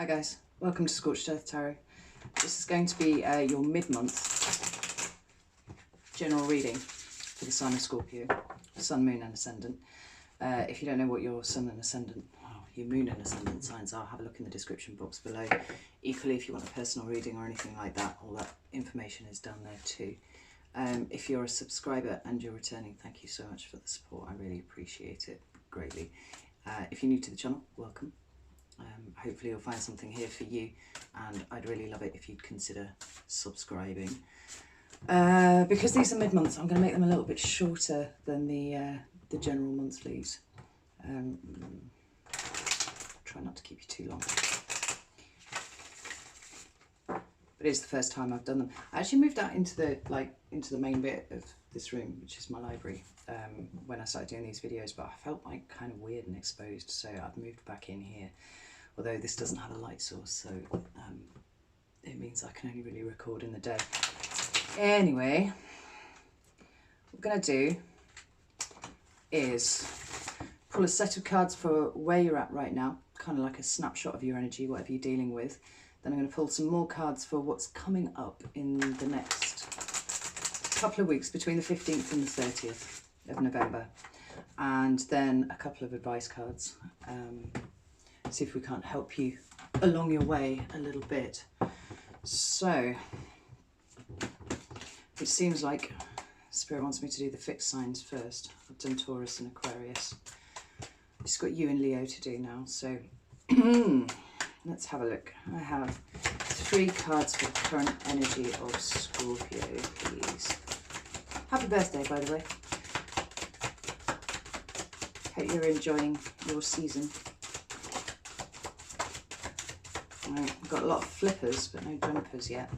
Hi guys, welcome to Scorched Earth Tarot. This is going to be your mid-month general reading for the Sign of Scorpio, Sun, Moon and Ascendant. If you don't know what your Sun and Ascendant, your Moon and Ascendant signs are, have a look in the description box below. Equally, if you want a personal reading or anything like that, all that information is down there too. If you're a subscriber and you're returning, thank you so much for the support. I really appreciate it greatly. If you're new to the channel, welcome. Hopefully you'll find something here for you, and I'd really love it if you'd consider subscribing. Because these are mid-months, I'm going to make them a little bit shorter than the general monthlies. Try not to keep you too long. But it's the first time I've done them. I actually moved out into the main bit of this room, which is my library, when I started doing these videos, but I felt like kind of weird and exposed, so I've moved back in here. Although this doesn't have a light source, so it means I can only really record in the day. Anyway, what we're going to do is pull a set of cards for where you're at right now, kind of like a snapshot of your energy, whatever you're dealing with. Then I'm going to pull some more cards for what's coming up in the next couple of weeks, between the 15th and the 30th of November. And then a couple of advice cards. See if we can't help you along your way a little bit. So, it seems like Spirit wants me to do the fixed signs first. I've done Taurus and Aquarius. It's got you and Leo to do now, so let's have a look. I have 3 cards for the current energy of Scorpio, please. Happy birthday, by the way. Hope you're enjoying your season. We've got a lot of flippers, but no jumpers yet.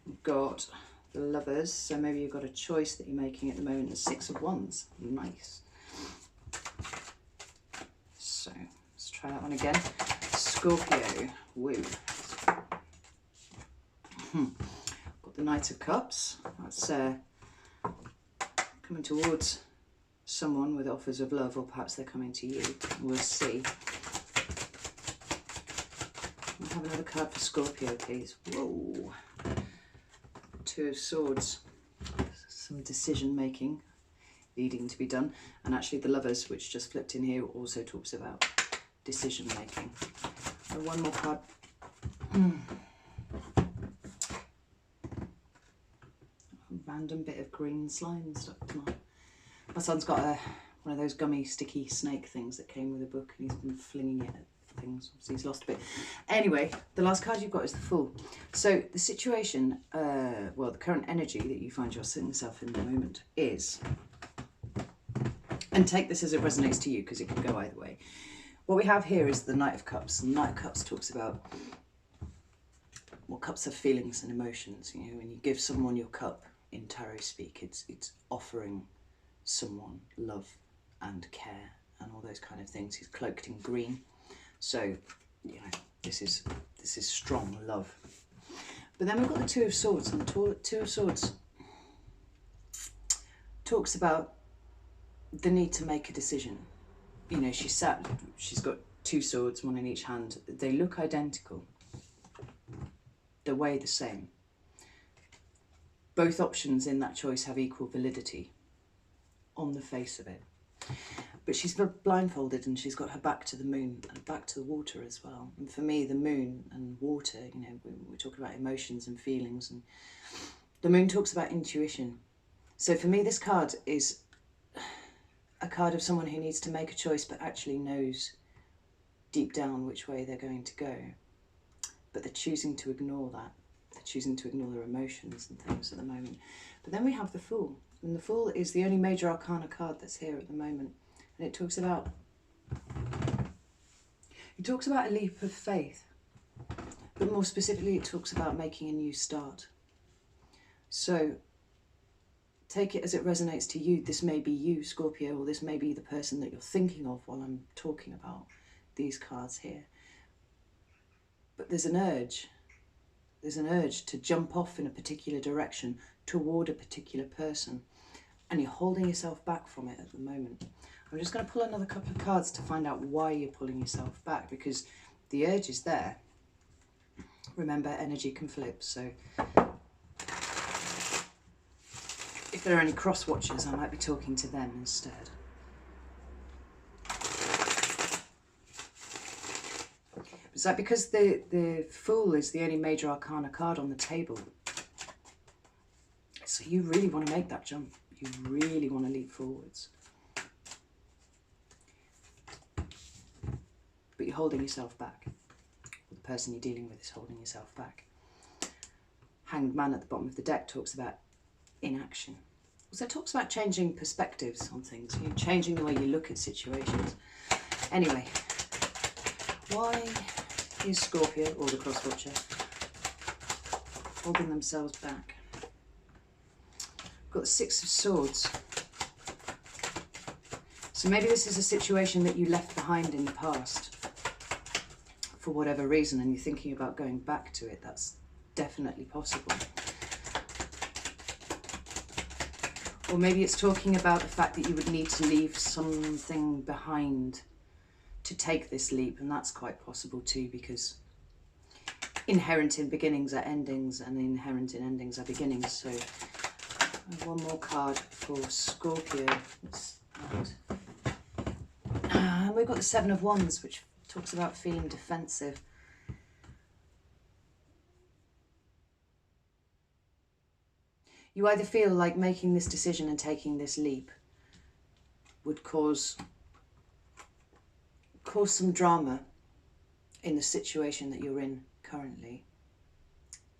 We've got the Lovers, so maybe you've got a choice that you're making at the moment. The 6 of Wands, nice. So let's try that one again. Scorpio, woo. Got the Knight of Cups. That's coming towards someone with offers of love, or perhaps they're coming to you. We'll see. I'll have another card for Scorpio, please. Whoa. 2 of Swords. Some decision making needing to be done. And actually the Lovers, which just flipped in here, also talks about decision making. And one more card. A random bit of green slime stuck to my son's got one of those gummy sticky snake things that came with a book, and he's been flinging it at things. Obviously he's lost a bit. Anyway, the last card you've got is the Fool. So the situation, well, the current energy that you find yourself in the moment is, and take this as it resonates to you, because it can go either way. What we have here is the Knight of Cups. And the Knight of Cups talks about, well, cups are feelings and emotions. You know, when you give someone your cup in tarot speak, it's offering someone love and care and all those kind of things. He's cloaked in green. So, you know, this is strong love. But then we've got the 2 of Swords, and the 2 of Swords talks about the need to make a decision. You know, she's got 2 swords, one in each hand. They look identical. They weigh the same. Both options in that choice have equal validity on the face of it. But she's blindfolded, and she's got her back to the moon and back to the water as well. And for me, the moon and water, you know, we're talking about emotions and feelings, and the moon talks about intuition. So for me, this card is a card of someone who needs to make a choice, but actually knows deep down which way they're going to go. But they're choosing to ignore that. They're choosing to ignore their emotions and things at the moment. But then we have the Fool. And the Fool is the only major arcana card that's here at the moment. And it talks about a leap of faith. But more specifically, it talks about making a new start. So take it as it resonates to you. This may be you, Scorpio, or this may be the person that you're thinking of while I'm talking about these cards here. But there's an urge. There's an urge to jump off in a particular direction toward a particular person. And you're holding yourself back from it at the moment. I'm just going to pull another couple of cards to find out why you're pulling yourself back, because the urge is there. Remember, energy can flip, so if there are any cross watchers, I might be talking to them instead. It's like, because the Fool is the only major arcana card on the table, so you really want to make that jump. You really want to leap forwards. But you're holding yourself back. The person you're dealing with is holding yourself back. Hanged Man at the bottom of the deck talks about inaction. Also talks about changing perspectives on things, you know, changing the way you look at situations. Anyway, why is Scorpio, or the cross watcher, holding themselves back? We've got the Six of Swords. So maybe this is a situation that you left behind in the past for whatever reason, and you're thinking about going back to it. That's definitely possible. Or maybe it's talking about the fact that you would need to leave something behind to take this leap, and that's quite possible too, because inherent in beginnings are endings, and inherent in endings are beginnings. So one more card for Scorpio. And we've got the Seven of Wands, which talks about feeling defensive. You either feel like making this decision and taking this leap would cause some drama in the situation that you're in currently.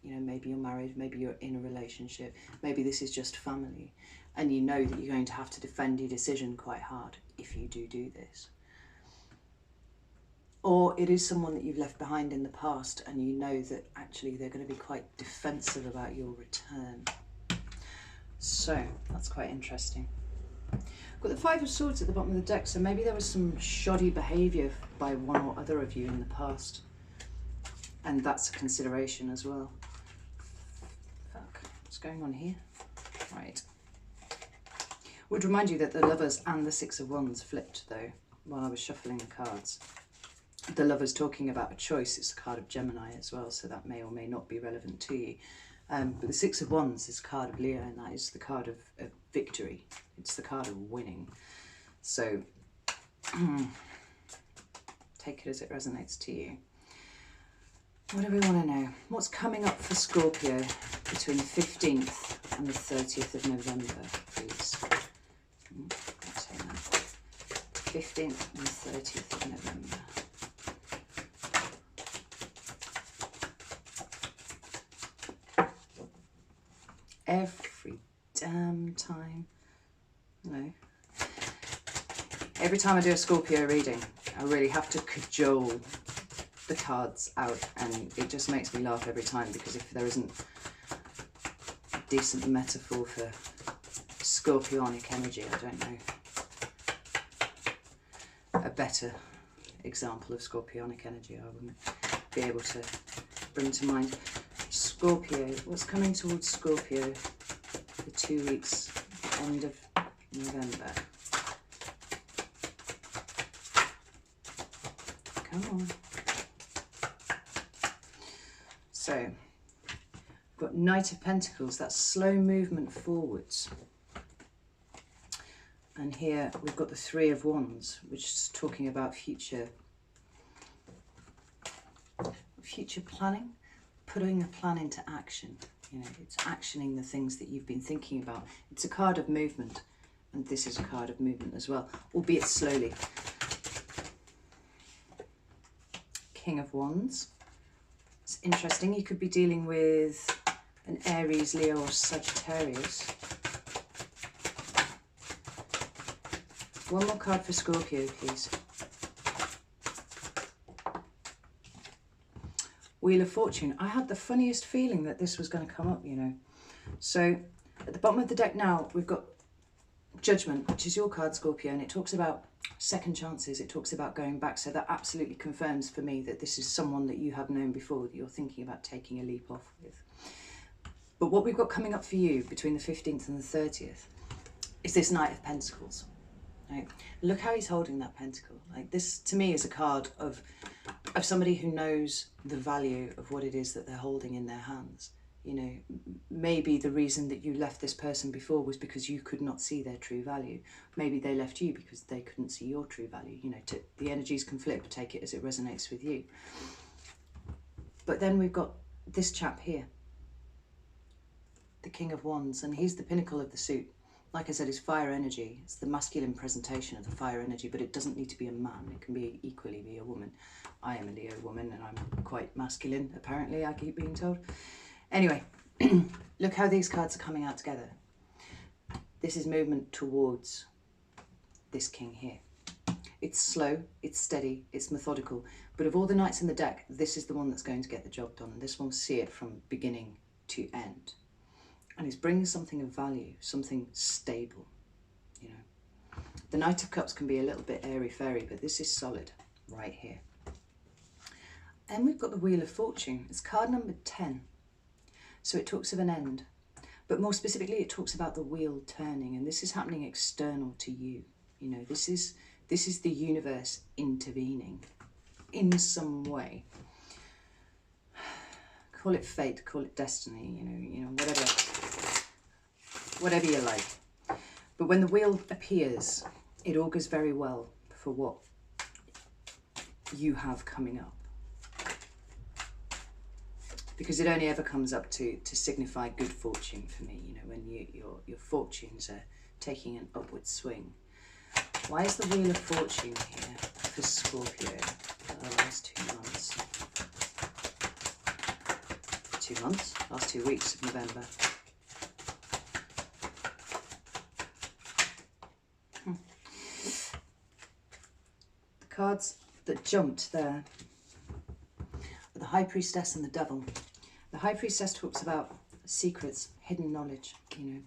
You know, maybe you're married, maybe you're in a relationship, maybe this is just family, and you know that you're going to have to defend your decision quite hard if you do this. Or it is someone that you've left behind in the past, and you know that actually they're going to be quite defensive about your return. So that's quite interesting. I've got the Five of Swords at the bottom of the deck, so maybe there was some shoddy behaviour by one or other of you in the past, and that's a consideration as well. Fuck, what's going on here? Right. Would remind you that the Lovers and the Six of Wands flipped though while I was shuffling the cards. The Lovers talking about a choice. It's a card of Gemini as well, so that may or may not be relevant to you. But the Six of Wands is a card of Leo, and that is the card of victory. It's the card of winning. So take it as it resonates to you. What do we want to know? What's coming up for Scorpio between the 15th and the 30th of November, please? Let's say that. 15th and 30th of November. Every damn time. No. Every time I do a Scorpio reading, I really have to cajole the cards out, and it just makes me laugh every time, because if there isn't a decent metaphor for scorpionic energy, I don't know a better example of scorpionic energy I wouldn't be able to bring to mind. Scorpio, what's coming towards Scorpio for 2 weeks, end of November? Come on. So, we've got Knight of Pentacles, that's slow movement forwards. And here we've got the Three of Wands, which is talking about future planning. Putting a plan into action. You know, it's actioning the things that you've been thinking about. It's a card of movement, and this is a card of movement as well, albeit slowly. King of Wands. It's interesting, you could be dealing with an Aries, Leo, or Sagittarius. One more card for Scorpio, please. Wheel of Fortune. I had the funniest feeling that this was going to come up, you know. So at the bottom of the deck now, we've got Judgment, which is your card, Scorpio, and it talks about second chances. It talks about going back. So that absolutely confirms for me that this is someone that you have known before, that you're thinking about taking a leap off with. But what we've got coming up for you between the 15th and the 30th is this Knight of Pentacles. Right? Look how he's holding that pentacle. Like, this to me is a card of somebody who knows the value of what it is that they're holding in their hands. You know, maybe the reason that you left this person before was because you could not see their true value. Maybe they left you because they couldn't see your true value. You know, the energies can flip, take it as it resonates with you. But then we've got this chap here, the King of Wands, and he's the pinnacle of the suit. Like I said, it's fire energy. It's the masculine presentation of the fire energy, but it doesn't need to be a man. It can be equally be a woman. I am a Leo woman and I'm quite masculine, apparently, I keep being told. Anyway, look how these cards are coming out together. This is movement towards this king here. It's slow, it's steady, it's methodical, but of all the knights in the deck, this is the one that's going to get the job done. This one will see it from beginning to end. And he's bringing something of value, something stable, you know. The Knight of Cups can be a little bit airy-fairy, but this is solid right here. And we've got the Wheel of Fortune. It's card number 10. So it talks of an end, but more specifically it talks about the wheel turning, and this is happening external to you. You know, this is the universe intervening in some way. Call it fate, call it destiny, you know, whatever you like. But when the wheel appears, it augurs very well for what you have coming up. Because it only ever comes up to signify good fortune for me, you know, when your fortunes are taking an upward swing. Why is the Wheel of Fortune here for Scorpio for the last 2 months? 2 months? Last 2 weeks of November. The cards that jumped there are the High Priestess and the Devil. The High Priestess talks about secrets, hidden knowledge, you know.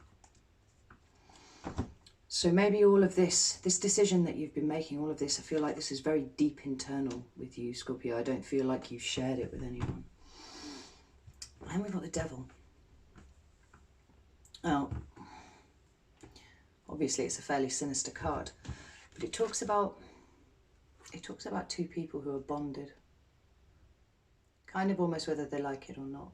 So maybe all of this decision that you've been making, all of this, I feel like this is very deep internal with you, Scorpio. I don't feel like you've shared it with anyone. And we've got the Devil. Now, obviously it's a fairly sinister card, but it talks about 2 people who are bonded. Kind of almost whether they like it or not.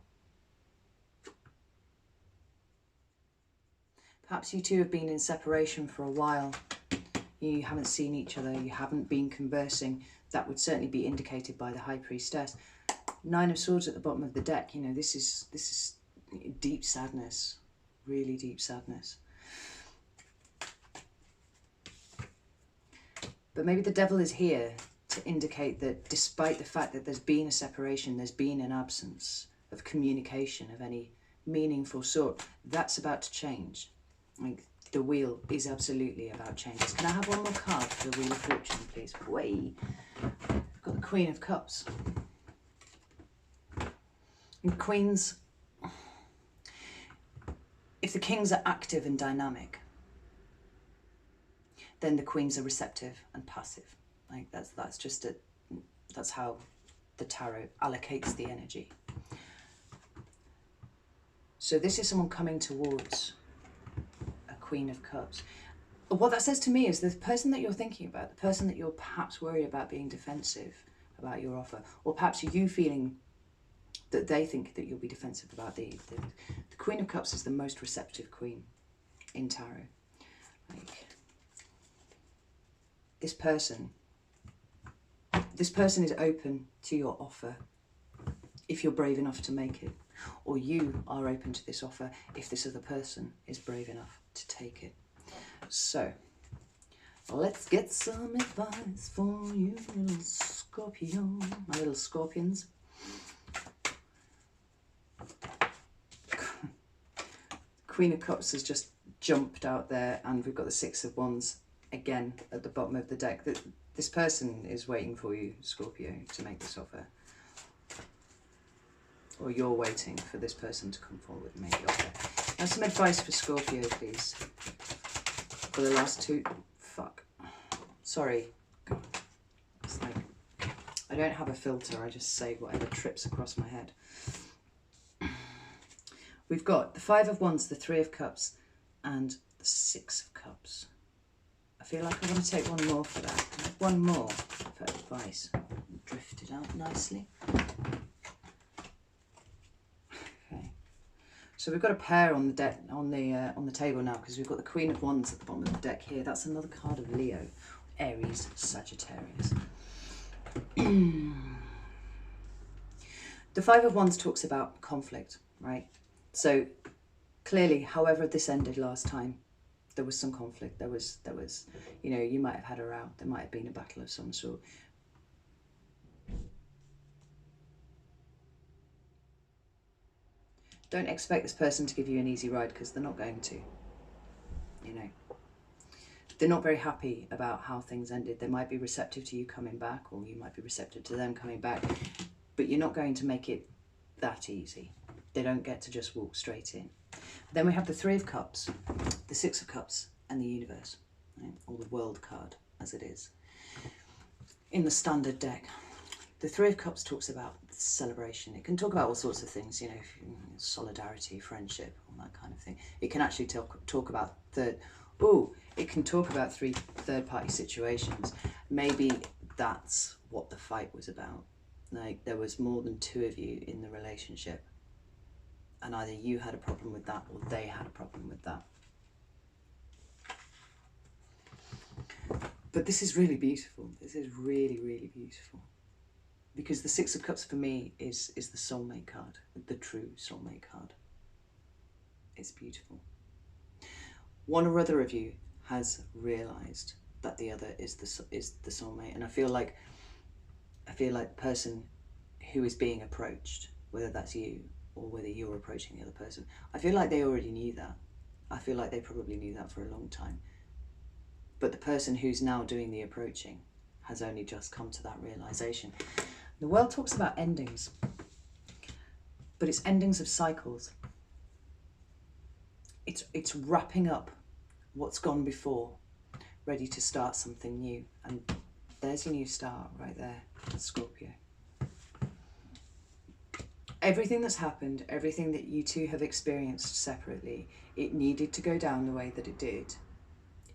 Perhaps you two have been in separation for a while. You haven't seen each other, you haven't been conversing. That would certainly be indicated by the High Priestess. 9 of Swords at the bottom of the deck, you know, this is deep sadness, really deep sadness. But maybe the Devil is here to indicate that despite the fact that there's been a separation, there's been an absence of communication of any meaningful sort, that's about to change. Like, the wheel is absolutely about changes. Can I have one more card for the Wheel of Fortune, please? Way. I've got the Queen of Cups. And Queens, if the Kings are active and dynamic, then the Queens are receptive and passive. Like, that's how the tarot allocates the energy. So this is someone coming towards a Queen of Cups. What that says to me is the person that you're thinking about, the person that you're perhaps worried about being defensive about your offer, or perhaps you feeling that they think that you'll be defensive about the Queen of Cups is the most receptive queen in tarot. Like, this person is open to your offer if you're brave enough to make it, or you are open to this offer if this other person is brave enough to take it. So let's get some advice for you little Scorpio, my little scorpions. Queen of Cups has just jumped out there, and we've got the Six of Wands again at the bottom of the deck. This person is waiting for you, Scorpio, to make this offer. Or you're waiting for this person to come forward and make the offer. Now some advice for Scorpio, please. For the last 2... Fuck. Sorry. It's like, I don't have a filter, I just say whatever trips across my head. We've got the Five of Wands, the Three of Cups, and the Six of Cups. A feel like I want to take one more for that. One more for advice. Drifted out nicely. Okay. So we've got a pair on the deck, on the table now, because we've got the Queen of Wands at the bottom of the deck here. That's another card of Leo, Aries, Sagittarius. The Five of Wands talks about conflict, right? So clearly, however this ended last time, there was some conflict. There was, you know, you might have had a row. There might have been a battle of some sort. Don't expect this person to give you an easy ride, because they're not going to, you know. They're not very happy about how things ended. They might be receptive to you coming back, or you might be receptive to them coming back, but you're not going to make it that easy. They don't get to just walk straight in. Then we have the Three of Cups, the Six of Cups, and the Universe, right? Or the World card, as it is. In the standard deck, the Three of Cups talks about celebration. It can talk about all sorts of things, you know, solidarity, friendship, all that kind of thing. It can actually talk about it can talk about third-party situations. Maybe that's what the fight was about. Like, there was more than two of you in the relationship, and either you had a problem with that or they had a problem with that. But this is really beautiful. This is really, really beautiful. Because the Six of Cups for me is the soulmate card, the true soulmate card. It's beautiful. One or other of you has realised that the other is the soulmate, and I feel like the person who is being approached, whether that's you or whether you're approaching the other person, I feel like they already knew that. I feel like they probably knew that for a long time. But the person who's now doing the approaching has only just come to that realisation. The world talks about endings, but it's endings of cycles. It's wrapping up what's gone before, ready to start something new. And there's your new start right there, Scorpio. Everything that's happened, everything that you two have experienced separately, it needed to go down the way that it did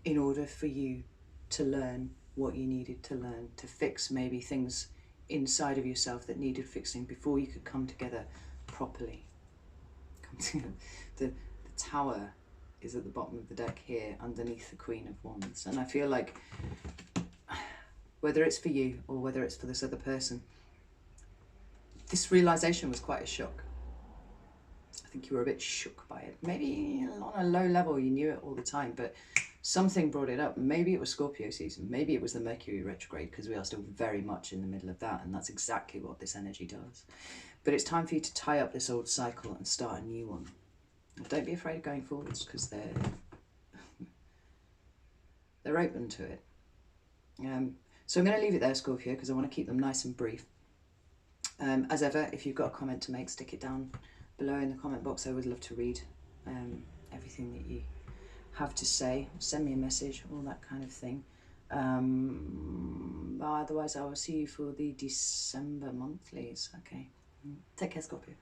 in order for you to learn what you needed to learn, to fix maybe things inside of yourself that needed fixing before you could come together properly. The Tower is at the bottom of the deck here, underneath the Queen of Wands. And I feel like, whether it's for you or whether it's for this other person, this realisation was quite a shock. I think you were a bit shook by it. Maybe on a low level you knew it all the time, but something brought it up. Maybe it was Scorpio season. Maybe it was the Mercury retrograde, because we are still very much in the middle of that, and that's exactly what this energy does. But it's time for you to tie up this old cycle and start a new one. And don't be afraid of going forwards, because they're open to it. So I'm going to leave it there, Scorpio, because I want to keep them nice and brief. As ever, if you've got a comment to make, stick it down below in the comment box. I would love to read everything that you have to say. Send me a message, all that kind of thing. Otherwise, I will see you for the December monthlies. Okay. Take care, Scorpio.